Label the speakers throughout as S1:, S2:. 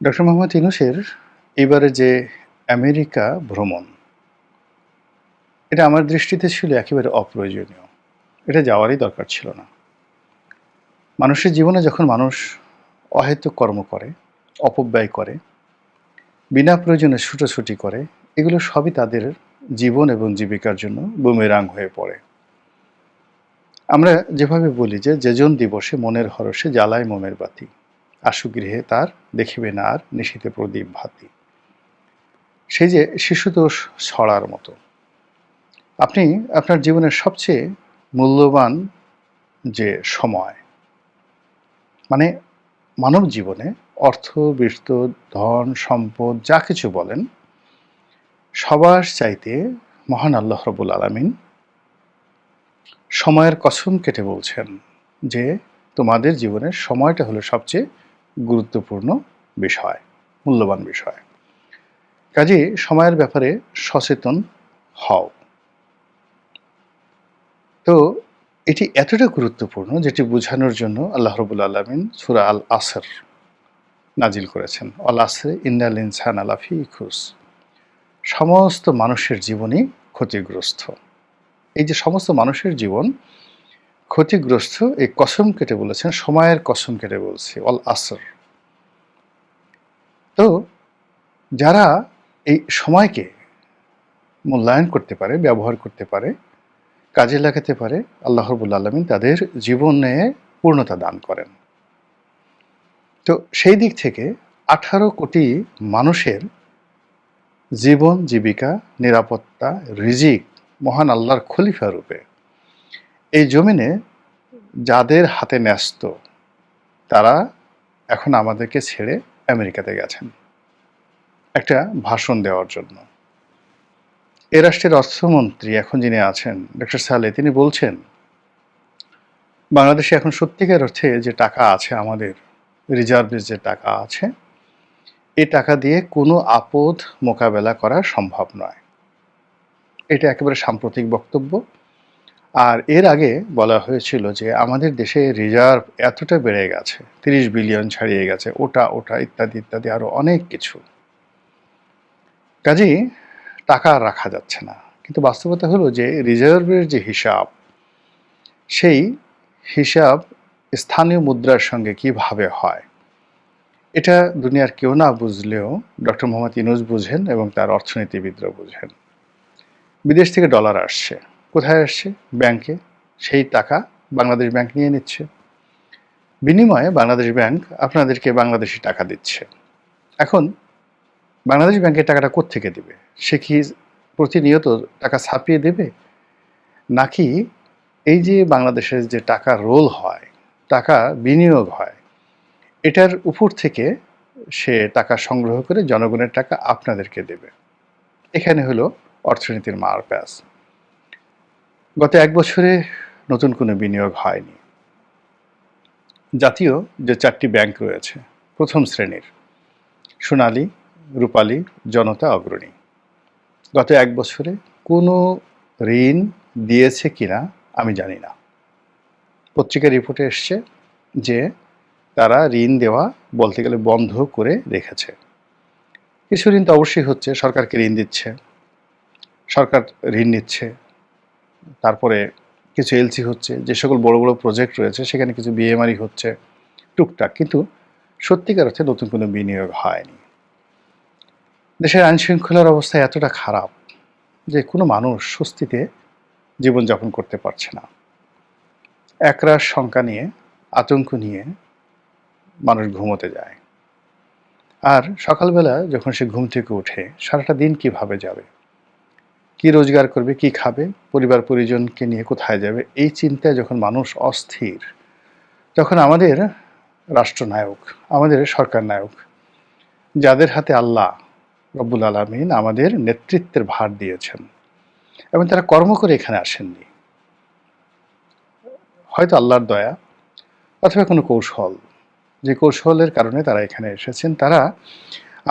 S1: Doctor Mohammad ইউনূসের এবারে যে America ভ্রমণ, এটা আমার দৃষ্টিতে ছিল একেবারে অপ্রয়োজনীয়। এটা যাওয়ারই দরকার ছিল না। মানুষের জীবনে যখন মানুষ অহেতুক কর্ম করে, অপব্যয় করে, বিনা প্রয়োজনে ছুটোছুটি করে, এগুলো সবই তাদের জীবন এবং জীবিকার জন্য বুমেরাং হয়ে পড়ে। আমরা যেভাবে বলি যে, যেজন দিবসে মনের হরষে জ্বালায় মোমের বাতি, আশু গৃহে তার দেখিবে না আর নিশীথে প্রদীপ ভাতি। সেই যে শিশুতোষ ছড়ার মতো। আপনি আপনার জীবনের সবচেয়ে মূল্যবান যে সময়, মানে মানব জীবনে অর্থ, বীর্য, ধন, সম্পদ যা কিছু বলেন, সবার চাইতে মহান আল্লাহ রাব্বুল আলামিন সময়ের কসম কেটে বলছেন যে, তোমাদের জীবনের সময়টা হলো সবচেয়ে গুরুত্বপূর্ণ বিষয়, মূল্যবান বিষয়। কাজেই সময়ের ব্যাপারে সচেতন হও। তো এটি এতটা গুরুত্বপূর্ণ যেটি বোঝানোর জন্য আল্লাহ রাব্বুল আলামিন সূরা আল আসর নাজিল করেছেন। আল আসরে ইন্নাল ইনসানা লাফি খুসর। সমস্ত মানুষের জীবনই ক্ষতিগ্রস্ত। এই যে সমস্ত মানুষের জীবন ক্ষতিগ্রস্ত, এই কসম কেটে বলেছেন, সময়ের কসম কেটে বলছে আল আসর। তো যারা এই সময়কে মূল্যায়ন করতে পারে, ব্যবহার করতে পারে, কাজে লাগাতে পারে, আল্লাহ রাব্বুল আলামিন তাদের জীবনে পূর্ণতা দান করেন। তো সেই দিক থেকে 18 কোটি মানুষের জীবন, জীবিকা, নিরাপত্তা, রিজিক মহান আল্লাহর খলিফা রূপে এই জমিনে যাদের হাতে ন্যস্ত, তারা এখন আমাদেরকে ছেড়ে আমেরিকাতে গেছেন একটা ভাষণ দেওয়ার জন্য। এ রাষ্ট্রের অর্থমন্ত্রী এখন যিনি আছেন, ডক্টর সালেহ, তিনি বলছেন, বাংলাদেশে এখন সত্যিকার অর্থে যে টাকা আছে, আমাদের রিজার্ভে যে টাকা আছে, এই টাকা দিয়ে কোনো আপদ মোকাবেলা করা সম্ভব নয়। এটা একেবারে সাম্প্রতিক বক্তব্য। আর এর আগে বলা হয়েছিল যে আমাদের দেশে রিজার্ভ এতটা বেড়ে গেছে, 30 বিলিয়ন ছাড়িয়ে গেছে, ওটা ইত্যাদি ইত্যাদি আরও অনেক কিছু। কাজেই টাকা আর রাখা যাচ্ছে না। কিন্তু বাস্তবতা হলো যে রিজার্ভের যে হিসাব, সেই হিসাব স্থানীয় মুদ্রার সঙ্গে কিভাবে হয়, এটা দুনিয়ার কেউ না বুঝলেও ডক্টর মোহাম্মদ ইউনূস বুঝেন এবং তার অর্থনীতিবিদরা বুঝেন। বিদেশ থেকে ডলার আসছে, কোথায় আসছে? ব্যাংকে। সেই টাকা বাংলাদেশ ব্যাংক নিয়ে নিচ্ছে। বিনিময়ে বাংলাদেশ ব্যাংক আপনাদেরকে বাংলাদেশি টাকা দিচ্ছে। এখন বাংলাদেশ ব্যাংকের টাকাটা কোত্থেকে দিবে? সে কি প্রতিনিয়ত টাকা ছাপিয়ে দেবে, নাকি এই যে বাংলাদেশের যে টাকা রোল হয়, টাকা বিনিয়োগ হয়, এটার উপর থেকে সে টাকা সংগ্রহ করে জনগণের টাকা আপনাদেরকে দেবে? এখানে হলো অর্থনীতির মারপ্যাচ। গত 1 বছরে নতুন কোনো বিনিয়োগ হয়নি। জাতীয় যে 4টি ব্যাংক রয়েছে, প্রথম শ্রেণীর, সোনালী, রূপালী, জনতা, অগ্রণী, গত 1 বছরে কোনো ঋণ দিয়েছে কিনা আমি জানি না। পত্রিকার রিপোর্টে এসছে যে তারা ঋণ দেওয়া বলতে গেলে বন্ধ করে রেখেছে। কিছু ঋণ তো অবশ্যই হচ্ছে, সরকারকে ঋণ দিচ্ছে, সরকার ঋণ নিচ্ছে, তারপরে কিছু এলসি হচ্ছে, যে সকল বড় বড় প্রজেক্ট রয়েছে সেখানে কিছু বিএমআরই হচ্ছে টুকটাক, কিন্তু সত্যিকার অর্থে নতুন কোনো বিনিয়োগ হয়নি। দেশের আইনশৃঙ্খলার অবস্থা এতটা খারাপ যে কোনো মানুষ স্বস্তিতে জীবনযাপন করতে পারছে না। একরাশ শঙ্কা নিয়ে, আতঙ্ক নিয়ে মানুষ ঘুমোতে যায়। আর সকালবেলা যখন সে ঘুম থেকে ওঠে, সারাটা দিন কিভাবে যাবে, কি রোজগার করবে, কি খাবে, পরিবার পরিজনকে নিয়ে কোথায় যাবে, এই চিন্তায় যখন মানুষ অস্থির, তখন আমাদের রাষ্ট্রনায়ক, আমাদের সরকার নায়ক, যাদের হাতে আল্লাহ রব্বুল আলামিন আমাদের নেতৃত্বের ভার দিয়েছেন এবং তারা কর্ম করে এখানে আসেননি, হয়তো আল্লাহর দয়া অথবা কোনো কৌশল, যে কৌশলের কারণে তারা এখানে এসেছেন, তারা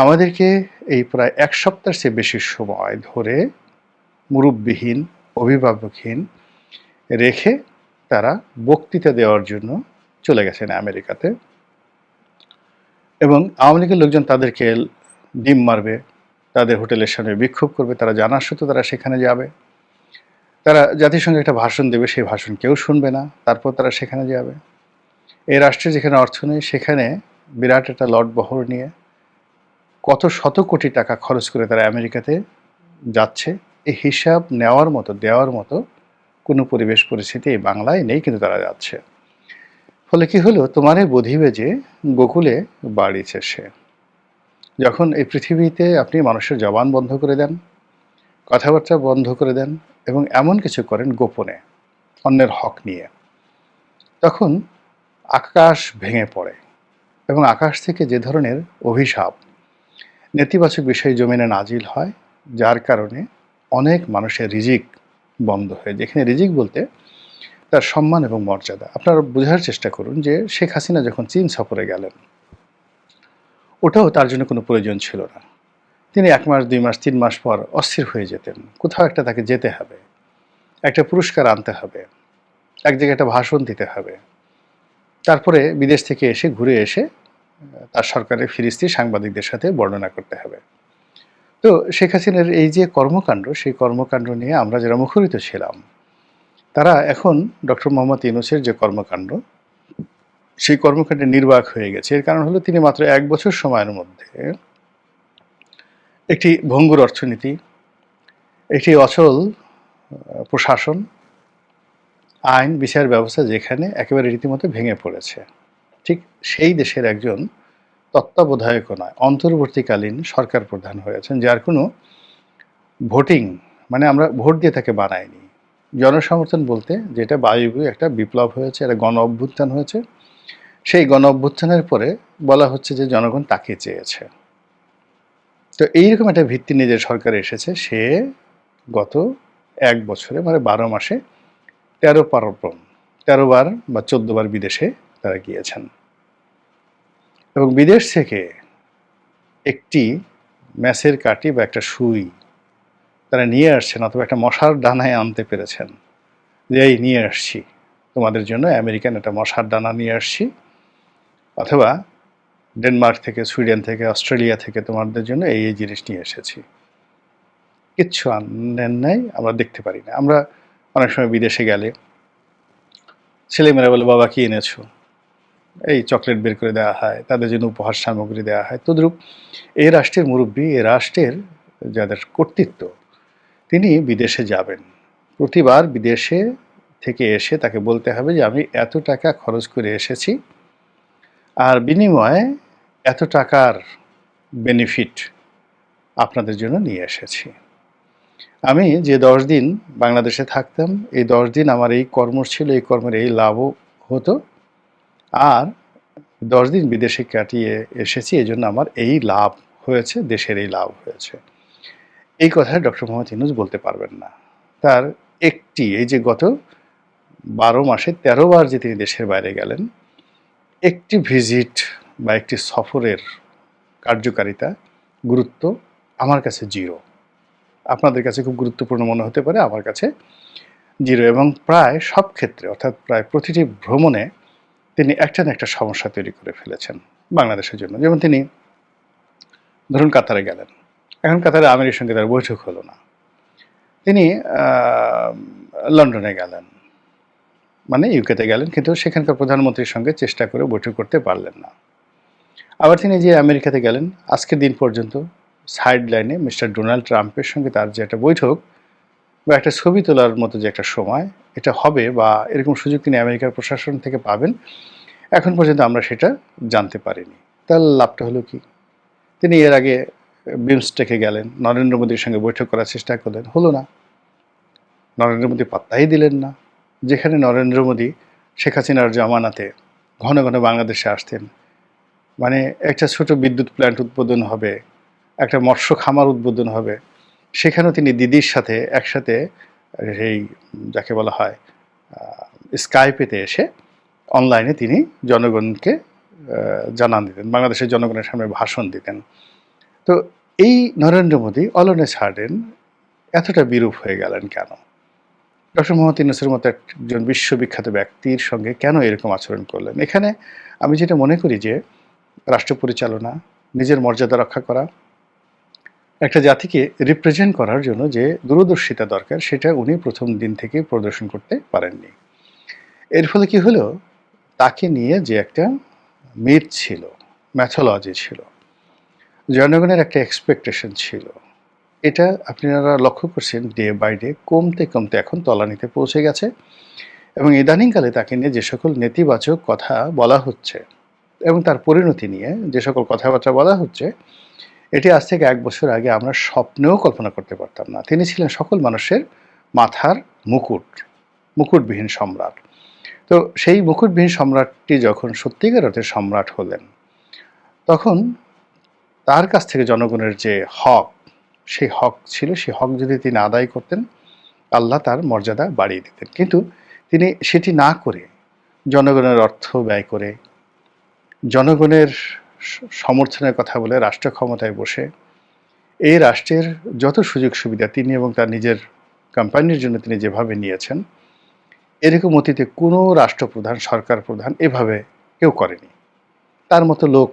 S1: আমাদেরকে এই প্রায় 1 সপ্তাহের চেয়ে বেশি সময় ধরে মুরব্বিহীন, অভিভাবকহীন রেখে তারা বক্তৃতা দেওয়ার জন্য চলে গেছেন আমেরিকাতে। এবং আওয়ামী লীগের লোকজন তাদেরকে ডিম মারবে, তাদের হোটেলের সামনে বিক্ষোভ করবে, তারা জানার সত্ত্বেও তারা সেখানে যাবে, তারা জাতিসংঘে একটা ভাষণ দেবে, সেই ভাষণ কেউ শুনবে না, তারপর তারা সেখানে যাবে। এই রাষ্ট্রের যেখানে অর্থ নেই সেখানে বিরাট একটা লটবহর নিয়ে কত শত কোটি টাকা খরচ করে তারা আমেরিকাতে যাচ্ছে, এই হিসাব নেওয়ার মতো দেওয়ার মতো কোনো পরিবেশ পরিস্থিতি এই বাংলায় নেই, কিন্তু তারা যাচ্ছে। ফলে কি হলো, তোমারে বধিবে যে গোকুলে বাড়িছে সে। যখন এই পৃথিবীতে আপনি মানুষের জবান বন্ধ করে দেন, কথাবার্তা বন্ধ করে দেন এবং এমন কিছু করেন গোপনে অন্যের হক নিয়ে, তখন আকাশ ভেঙে পড়ে এবং আকাশ থেকে যে ধরনের অভিশাপ, নেতিবাচক বিষয় জমিনে নাজিল হয়, যার কারণে অনেক মানুষের রিজিক বন্ধ হয়ে যায়। এখানে রিজিক বলতে তার সম্মান এবং মর্যাদা। আপনারা বোঝার চেষ্টা করুন যে শেখ হাসিনা যখন চীন সফরে গেলেন, ওটাও তার জন্য কোনো প্রয়োজন ছিল না। তিনি 1 মাস 2 মাস 3 মাস পর অস্থির হয়ে যেতেন, কোথাও একটা তাকে যেতে হবে, একটা পুরস্কার আনতে হবে, এক জায়গায় একটা ভাষণ দিতে হবে, তারপরে বিদেশ থেকে এসে ঘুরে এসে তার সরকারের ফিরিস্তি সাংবাদিকদের সাথে বর্ণনা করতে হবে। তো শেখ হাসিনার এই যে কর্মকাণ্ড, সেই কর্মকাণ্ড নিয়ে আমরা যারা মুখরিত ছিলাম, তারা এখন ডক্টর মোহাম্মদ ইউনূসের যে কর্মকাণ্ড, সেই কর্মকাণ্ডে নির্বাক হয়ে গেছে। এর কারণ হলো তিনি মাত্র 1 বছর সময়ের মধ্যে একটি ভঙ্গুর অর্থনীতি, একটি অচল প্রশাসন, আইন বিচার ব্যবস্থা যেখানে একেবারে রীতিমতো ভেঙে পড়েছে, ঠিক সেই দেশের একজন তত্ত্বাবধায়কও নয়, অন্তর্বর্তীকালীন সরকার প্রধান হয়েছেন, যার কোনো ভোটিং মানে আমরা ভোট দিয়ে তাকে বানাইনি। জনসমর্থন বলতে যেটা বায়বীয় একটা বিপ্লব হয়েছে, একটা গণ অভ্যুত্থান হয়েছে, সেই গণ অভ্যুত্থানের পরে বলা হচ্ছে যে জনগণ তাকে চেয়েছে। তো এইরকম একটা ভিত্তি নিয়ে যে সরকার এসেছে, সে গত 1 বছরে মানে 12 মাসে 13 পার্বণ, 13 বার বা 14 বার বিদেশে তারা গিয়েছেন এবং বিদেশ থেকে একটি ম্যাচের কাঠি বা একটা সুই তারা নিয়ে আসছেন, অথবা একটা মশার ডানায় আনতে পেরেছেন যে এই নিয়ে আসছি তোমাদের জন্য, আমেরিকান একটা মশার ডানা নিয়ে আসছি, অথবা ডেনমার্ক থেকে, সুইডেন থেকে, অস্ট্রেলিয়া থেকে তোমাদের জন্য এই এই জিনিস নিয়ে এসেছি। কিচ্ছু আনেন নাই, আমরা দেখতে পারি না। আমরা অনেক সময় বিদেশে গেলে ছেলেমেয়েরা বলে বাবা কি এনেছো, এই চকলেট বের করে দেওয়া হয়, তাদের জন্য উপহার সামগ্রী দেওয়া হয়। তদ্রূপ এই রাষ্ট্রের মুরব্বী, এই রাষ্ট্রের যাদের কর্তৃত্ব, তিনি বিদেশে যাবেন, প্রতিবার বিদেশে থেকে এসে তাকে বলতে হবে যে আমি এত টাকা খরচ করে এসেছি, আর বিনিময়ে এত টাকার বেনিফিট আপনাদের জন্য নিয়ে এসেছি। আমি যে 10 দিন বাংলাদেশে থাকতাম, এই 10 দিন আমার এই কর্ম ছিল, এই কর্মের এই লাভও হতো, আর 10 দিন বিদেশে কাটিয়ে এসেছি, এই জন্য আমার এই লাভ হয়েছে, দেশের এই লাভ হয়েছে। এই কথা ডক্টর মোহাম্মদ ইউনূস বলতে পারবেন না। তার একটি, এই যে গত 12 মাসে 13 বার যে তিনি দেশের বাইরে গেলেন, একটি ভিজিট বা একটি সফরের কার্যকারিতা, গুরুত্ব আমার কাছে জিরো। আপনাদের কাছে খুব গুরুত্বপূর্ণ মনে হতে পারে, আমার কাছে জিরো। এবং প্রায় সব ক্ষেত্রে, অর্থাৎ প্রায় প্রতিটি ভ্রমণে তিনি একটা না একটা সমস্যা তৈরি করে ফেলেছেন বাংলাদেশের জন্য। যেমন তিনি ধরুন কাতারে গেলেন, এখন কাতারে আমিরের সঙ্গে তার বৈঠক হলো না। তিনি লন্ডনে গেলেন, মানে ইউকেতে গেলেন, কিন্তু সেখানকার প্রধানমন্ত্রীর সঙ্গে চেষ্টা করে বৈঠক করতে পারলেন না। আবার তিনি যে আমেরিকাতে গেলেন, আজকের দিন পর্যন্ত সাইড লাইনে মিস্টার ডোনাল্ড ট্রাম্পের সঙ্গে তার যে একটা বৈঠক বা একটা ছবি তোলার মতো যে একটা সময় এটা হবে বা এরকম সুযোগ তিনি আমেরিকার প্রশাসন থেকে পাবেন, এখন পর্যন্ত আমরা সেটা জানতে পারিনি। তার লাভটা হলো কি? তিনি এর আগে বিমস্টেকে গেলেন, নরেন্দ্র মোদীর সঙ্গে বৈঠক করার চেষ্টা করলেন, হলো না। নরেন্দ্র মোদী পাত্তাই দিলেন না। যেখানে নরেন্দ্র মোদী শেখ হাসিনার জামানাতে ঘন ঘন বাংলাদেশে আসতেন, মানে একটা ছোট বিদ্যুৎ প্ল্যান্ট উদ্বোধন হবে, একটা মৎস্য খামার উদ্বোধন হবে, সেখানেও তিনি দিদির সাথে একসাথে এই যাকে বলা হয় স্কাইপেতে এসে অনলাইনে তিনি জনগণকে জানান দিতেন, বাংলাদেশের জনগণের সামনে ভাষণ দিতেন। তো এই নরেন্দ্র মোদী অলনে ছাড়েন এতটা বিরূপ হয়ে গেলেন কেন? ডক্টর মোহাম্মদ ইউনূসের মতো একজন বিশ্ববিখ্যাত ব্যক্তির সঙ্গে কেন এরকম আচরণ করলেন? এখানে আমি যেটা মনে করি যে রাষ্ট্র পরিচালনা, নিজের মর্যাদা রক্ষা করা, একটা জাতিকে রিপ্রেজেন্ট করার জন্য যে দূরদর্শিতা দরকার সেটা উনি প্রথম দিন থেকে প্রদর্শন করতে পারেননি। এর ফলে কি হলো, তাকে নিয়ে যে একটা মিথ ছিল, ম্যাথোলজি ছিল, জনগণের একটা এক্সপেকটেশন ছিল, এটা আপনারা লক্ষ্য করছেন ডে বাই ডে কমতে কমতে এখন তলানিতে পৌঁছে গেছে। এবং ইদানিংকালে তাকে নিয়ে যে সকল নেতিবাচক কথা বলা হচ্ছে এবং তার পরিণতি নিয়ে যে সকল কথাবার্তা বলা হচ্ছে, এটি আজ থেকে 1 বছর আগে আমরা স্বপ্নেও কল্পনা করতে পারতাম না। তিনি ছিলেন সকল মানুষের মাথার মুকুট, মুকুটবিহীন সম্রাট। তো সেই মুকুটবিহীন সম্রাটটি যখন সত্যিকার অর্থে সম্রাট হলেন, তখন তার কাছ থেকে জনগণের যে হক, সেই হক ছিল, সেই হক যদি তিনি আদায় করতেন, আল্লাহ তার মর্যাদা বাড়িয়ে দিতেন। কিন্তু তিনি সেটি না করে জনগণের অর্থ ব্যয় করে, জনগণের সমর্থনের কথা বলে রাষ্ট্র ক্ষমতায় বসে এই রাষ্ট্রের যত সুযোগ সুবিধা তিনি এবং তার নিজের কোম্পানির জন্য তিনি যেভাবে নিয়েছেন, এরকম অতীতে কোনো রাষ্ট্রপ্রধান, সরকার প্রধান এভাবে কেউ করেনি। তার মতো লোক,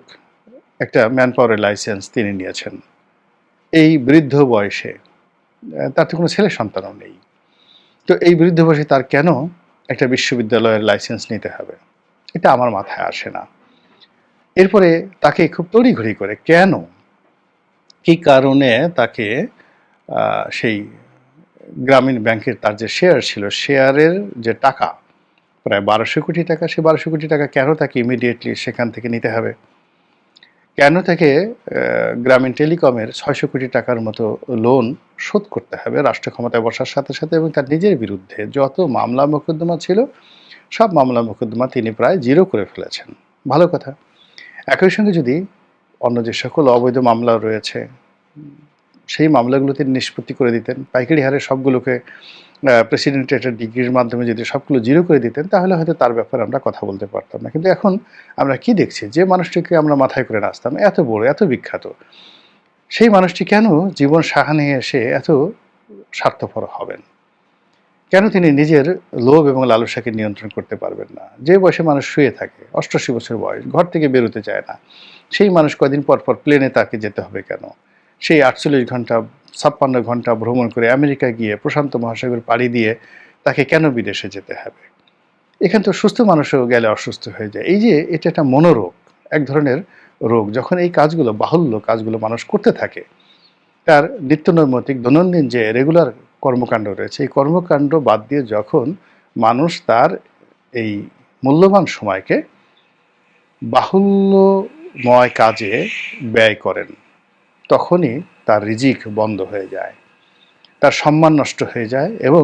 S1: একটা ম্যান পাওয়ারের লাইসেন্স তিনি নিয়েছেন এই বৃদ্ধ বয়সে। তার তো কোনো ছেলে সন্তানও নেই। তো এই বৃদ্ধ বয়সে তার কেন একটা বিশ্ববিদ্যালয়ের লাইসেন্স নিতে হবে? এটা আমার মাথায় আসে না। এরপরে তাকে খুব তড়িঘড়ি করে কেন, কি কারণে তাকে সেই গ্রামীণ ব্যাংকের তার যে শেয়ার ছিল, শেয়ারের যে টাকা প্রায় 1200 কোটি টাকা, সেই 1200 কোটি টাকা কেন তাকে ইমিডিয়েটলি সেখান থেকে নিতে হবে? কেন তাকে গ্রামীণ টেলিকমের 600 কোটি টাকার মতো লোন শোধ করতে হবে রাষ্ট্র ক্ষমতায় বসার সাথে সাথে? এবং তার নিজের বিরুদ্ধে যত মামলা মোকদ্দমা ছিল, সব মামলা মোকদ্দমা তিনি প্রায় জিরো করে ফেলেছেন। ভালো কথা। একই সঙ্গে যদি অন্য যে সকল অবৈধ মামলা রয়েছে, সেই মামলাগুলো তিনি নিষ্পত্তি করে দিতেন, পাইকারি হারে সবগুলোকে প্রেসিডেন্টের একটা ডিগ্রির মাধ্যমে যদি সবগুলো জিরো করে দিতেন, তাহলে হয়তো তার ব্যাপারে আমরা কথা বলতে পারতাম না। কিন্তু এখন আমরা কি দেখছি, যে মানুষটিকে আমরা মাথায় করে নাচতাম, এত বড়, এত বিখ্যাত, সেই মানুষটি কেন জীবন সাহায্যে এসে এত স্বার্থপর হবেন? কেন তিনি নিজের লোভ এবং লালসাকে নিয়ন্ত্রণ করতে পারবেন না? যে বয়সে মানুষ শুয়ে থাকে, 88 বছর বয়স, ঘর থেকে বেরোতে চায় না, সেই মানুষ কদিন পর পর প্লেনে তাকে যেতে হবে কেন? সেই 48 ঘন্টা, 56 ঘন্টা ভ্রমণ করে আমেরিকা গিয়ে প্রশান্ত মহাসাগর পাড়ি দিয়ে তাকে কেন বিদেশে যেতে হবে? এখানে তো সুস্থ মানুষও গেলে অসুস্থ হয়ে যায়। এই যে এটা একটা মনোরোগ, এক ধরনের রোগ। যখন এই কাজগুলো, বাহুল্য কাজগুলো মানুষ করতে থাকে, তার নিত্যনৈমিত্তিক দৈনন্দিন যে রেগুলার কর্মকাণ্ড রয়েছে, এই কর্মকাণ্ড বাদ দিয়ে যখন মানুষ তার এই মূল্যবান সময়কে বাহুল্যময় কাজে ব্যয় করেন, তখনই তার রিজিক বন্ধ হয়ে যায়, তার সম্মান নষ্ট হয়ে যায় এবং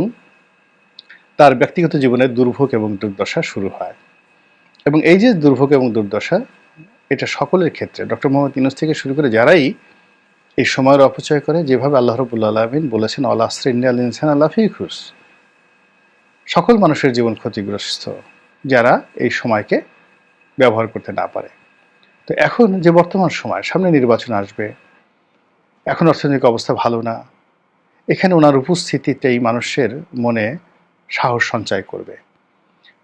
S1: তার ব্যক্তিগত জীবনের দুর্ভোগ এবং দুর্দশা শুরু হয়। এবং এই যে দুর্ভোগ এবং দুর্দশা, এটা সকলের ক্ষেত্রে, ডক্টর মোহাম্মদ ইউনূস থেকে শুরু করে যারাই এই সময়ের অপচয় করে, যেভাবে আল্লাহ রাব্বুল আলামিন বলেছেন, আল আসরি ইন্নাল ইনসানা লাফি খুসর, সকল মানুষের জীবন ক্ষতিগ্রস্ত যারা এই সময়কে ব্যবহার করতে না পারে। তো এখন যে বর্তমান সময়, সামনে নির্বাচন আসবে, এখন অর্থনৈতিক অবস্থা ভালো না, এখানে ওনার উপস্থিতিটাই মানুষের মনে সাহস সঞ্চয় করবে।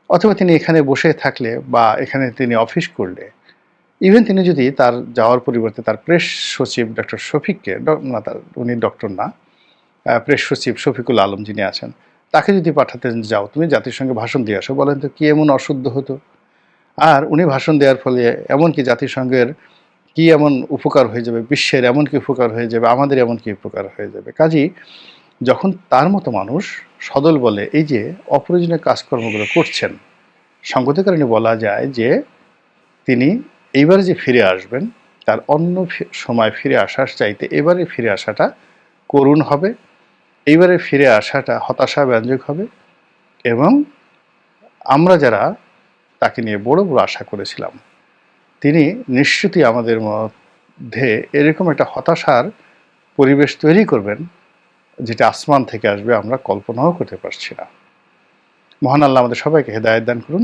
S1: অথবা তিনি এখানে বসে থাকলে বা এখানে তিনি অফিস করলে, ইভেন তিনি যদি তার যাওয়ার পরিবর্তে তার প্রেস সচিব ডক্টর শফিককে, না উনি ডক্টর না, প্রেস সচিব শফিকুল আলম যিনি আছেন, তাকে যদি পাঠাতেন, যাও তুমি জাতিসংঘে ভাষণ দিয়ে আসো, বলেন তো কি এমন অশুদ্ধ হতো? আর উনি ভাষণ দেওয়ার ফলে এমন কি জাতিসংঘের কি এমন উপকার হয়ে যাবে, বিশ্বের এমন কি উপকার হয়ে যাবে, আমাদের এমন কি উপকার হয়ে যাবে? কাজেই যখন তার মতো মানুষ সদল বলে এই যে অপ্রয়োজনীয় কাজকর্মগুলো করছেন, সঙ্গত কারণে বলা যায় যে তিনি এইবারে যে ফিরে আসবেন, তার অন্য সময় ফিরে আসার চাইতে এবারে ফিরে আসাটা করুণ হবে, এইবারে ফিরে আসাটা হতাশাব্যঞ্জক হবে। এবং আমরা যারা তাকে নিয়ে বড় বড় আশা করেছিলাম, তিনি নিশ্চিতই আমাদের মধ্যে এরকম একটা হতাশার পরিবেশ তৈরি করবেন, যেটা আসমান থেকে আসবে, আমরা কল্পনাও করতে পারছি না। মহান আল্লাহ আমাদের সবাইকে হেদায়েত দান করুন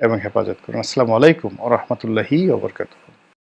S1: এবং হেফাজত করুন। আসসালামু আলাইকুম ওয়া রাহমাতুল্লাহি ওয়া বারাকাতুহু।